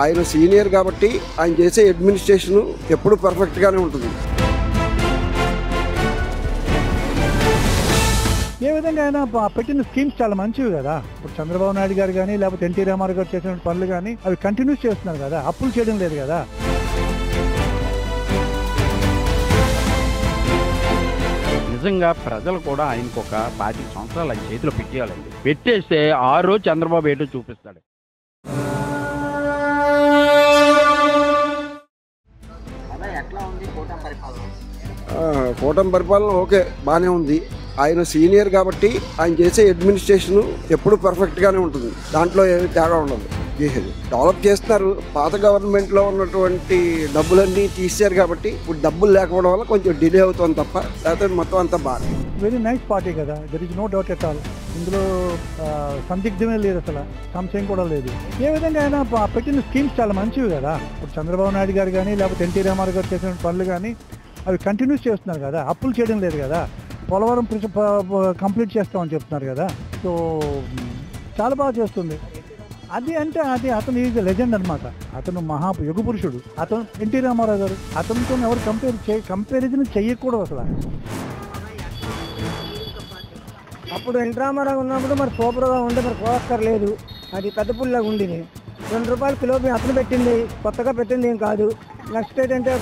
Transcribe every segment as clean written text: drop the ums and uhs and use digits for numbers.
ఆయన సీనియర్ కాబట్టి ఆయన చేసే అడ్మినిస్ట్రేషన్ ఎప్పుడు పర్ఫెక్ట్గానే ఉంటుంది. ఏ విధంగా అయినా పెట్టిన స్కీమ్స్ చాలా మంచివి కదా. ఇప్పుడు చంద్రబాబు నాయుడు గారు కానీ లేకపోతే ఎన్టీ రామారావు గారు చేసిన పనులు కానీ అవి కంటిన్యూస్ చేస్తున్నారు కదా, అప్పులు చేయడం లేదు కదా. నిజంగా ప్రజలు కూడా ఆయనకు ఒక 25 సంవత్సరాలు ఆయన చేతిలో పెట్టేయాలండి. పెట్టేస్తే ఆ రోజు చంద్రబాబు ఏటో చూపిస్తాడు. కూటమి పరిపాలన ఓకే బాగానే ఉంది. ఆయన సీనియర్ కాబట్టి ఆయన చేసే అడ్మినిస్ట్రేషన్ ఎప్పుడు పర్ఫెక్ట్గానే ఉంటుంది. దాంట్లో ఏమి తేడా ఉండదు. డెవలప్ చేస్తున్నారు. పాత గవర్నమెంట్లో ఉన్నటువంటి డబ్బులన్నీ తీసారు కాబట్టి ఇప్పుడు డబ్బులు లేకపోవడం వల్ల కొంచెం డిలే అవుతుంది తప్ప లేకపోతే మొత్తం అంతా బాగా వెరీ నైస్ పార్టీ కదా. There is no doubt at all. ఇందులో సందిగ్ధమే లేదు, అసలు సంశయం కూడా లేదు. ఏ విధంగా అయినా పెట్టిన స్కీమ్స్ చాలా మంచివి కదా. ఇప్పుడు చంద్రబాబు నాయుడు గారు కానీ లేకపోతే ఎన్టీ రామారావు గారు చేసిన పనులు కానీ అవి కంటిన్యూస్ చేస్తున్నారు కదా, అప్పులు చేయడం లేదు కదా. పోలవరం కంప్లీట్ చేస్తామని చెప్తున్నారు కదా. సో చాలా బాగా చేస్తుంది. అది అంటే అది అతను ఈజ్ లెజెండ్ అనమాట. అతను యుగ పురుషుడు. అతను ఎన్టీ రామారావు గారు. అతనితో ఎవరు కంపారిజన్ చెయ్యకూడదు అసలు. అప్పుడు ఎన్టీ రామారావు ఉన్నప్పుడు మరి సూపర్గా ఉండే మరి పోక్కర్లేదు. అది పెద్ద పుల్లాగా ఉండింది. ₹2 కిలో అతను పెట్టింది, కొత్తగా పెట్టింది ఏం కాదు. నెక్స్ట్ ఏంటంటే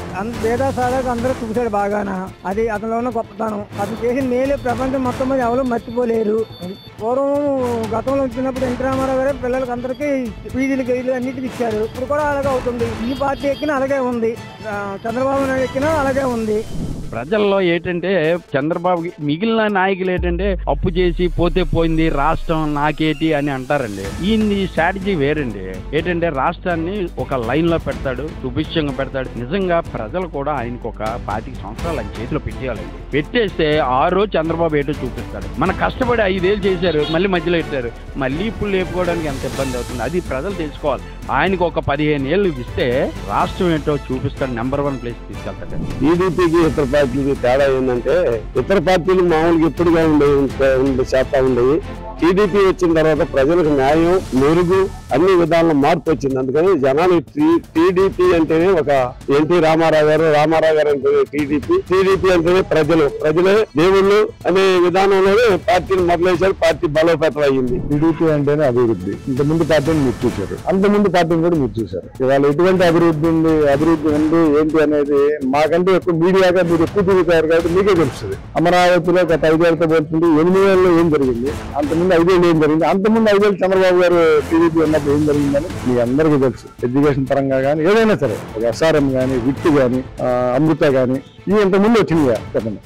భేదా సాదాగా అందరూ చూశాడు బాగాన. అది అతనిలో ఉన్న గొప్పతనం. అతను చేసిన మేలు ప్రపంచం మొత్తం మీద ఎవరు మర్చిపోలేరు. పూర్వం గతంలో వచ్చినప్పుడు ఎన్టీ రామారావు గారే పిల్లలకి అందరికీ ఫీజులు గైలు అన్నిటికీ ఇచ్చారు. ఇప్పుడు కూడా అలాగే అవుతుంది. ఈ పార్టీ ఎక్కినా అలాగే ఉంది, చంద్రబాబు నాయుడు ఎక్కినా అలాగే ఉంది. ప్రజల్లో ఏంటంటే చంద్రబాబుకి మిగిలిన నాయకులు ఏంటంటే అప్పు చేసి పోతే పోయింది రాష్ట్రం నాకేటి అని అంటారండి. ఈ స్ట్రాటజీ వేరండి. ఏంటంటే రాష్ట్రాన్ని ఒక లైన్ లో పెడతాడు, సుభిక్షంగా పెడతాడు. నిజంగా ప్రజలు కూడా ఆయనకు ఒక 25 సంవత్సరాలు ఆయన చేతిలో పెట్టేయాలండి. పెట్టేస్తే ఆ రోజు చంద్రబాబు ఏటో చూపిస్తాడు. మన కష్టపడి 5 ఏళ్ళు చేశారు, మళ్ళీ మధ్యలో పెట్టారు, మళ్ళీ ఇప్పుడు లేపుకోవడానికి ఎంత ఇబ్బంది అవుతుంది అది ప్రజలు తెలుసుకోవాలి. ఆయనకు ఒక 15 ఏళ్ళు ఇస్తే రాష్ట్రం ఏంటో చూపిస్తాడు, నెంబర్ 1 ప్లేస్ తీసుకెళ్తాడు. టీడీపీకి ఇతర పార్టీలకి తేడా ఏంటంటే ఇతర పార్టీలు మామూలుగా ఎప్పుడుగా ఉండే శాతం ఉండేవి. టీడీపీ వచ్చిన తర్వాత ప్రజలకు న్యాయం, మెరుగు అన్ని విధాల్లో మార్పు వచ్చింది. అందుకని జనాలు టీడీపీ అంటేనే ఒక ఎన్టీ రామారావు గారు అంటేనే టీడీపీ అంటేనే ప్రజలే దేవుళ్ళు అనే విధానంలోనే పార్టీని మొదలైసారు. పార్టీ బలోపేతం అయ్యింది. టీడీపీ అంటేనే అభివృద్ధి. ఇంతకుముందు పార్టీని మీరు చూశారు, అంతకుముందు పార్టీని కూడా మీరు చూశారు. ఇవాళ ఎటువంటి అభివృద్ధి ఉంది ఏంటి అనేది మాకంటే ఎక్కువ మీడియాగా మీరు ఎక్కువ తిరుగుతారు కాబట్టి మీకే తెలుస్తుంది. అమరావతిలో గత 5 ఏళ్ళతో పోతుంది, 8 ఏళ్ళలో ఏం జరిగింది, అంతకుముందు 5 ఏళ్ళు ఏం జరిగింది, అంతకుముందు 5 ఏళ్ళు చంద్రబాబు గారు టీడీపీ ఉన్నప్పుడు ఏం జరిగిందని మీ అందరికీ తెలుసు. ఎడ్యుకేషన్ పరంగా కానీ ఏదైనా సరే, ఒక SRM కానీ, విట్ కానీ, అమృత కానీ ఇవి ఇంతకుముందు వచ్చినాయి చెప్పండి.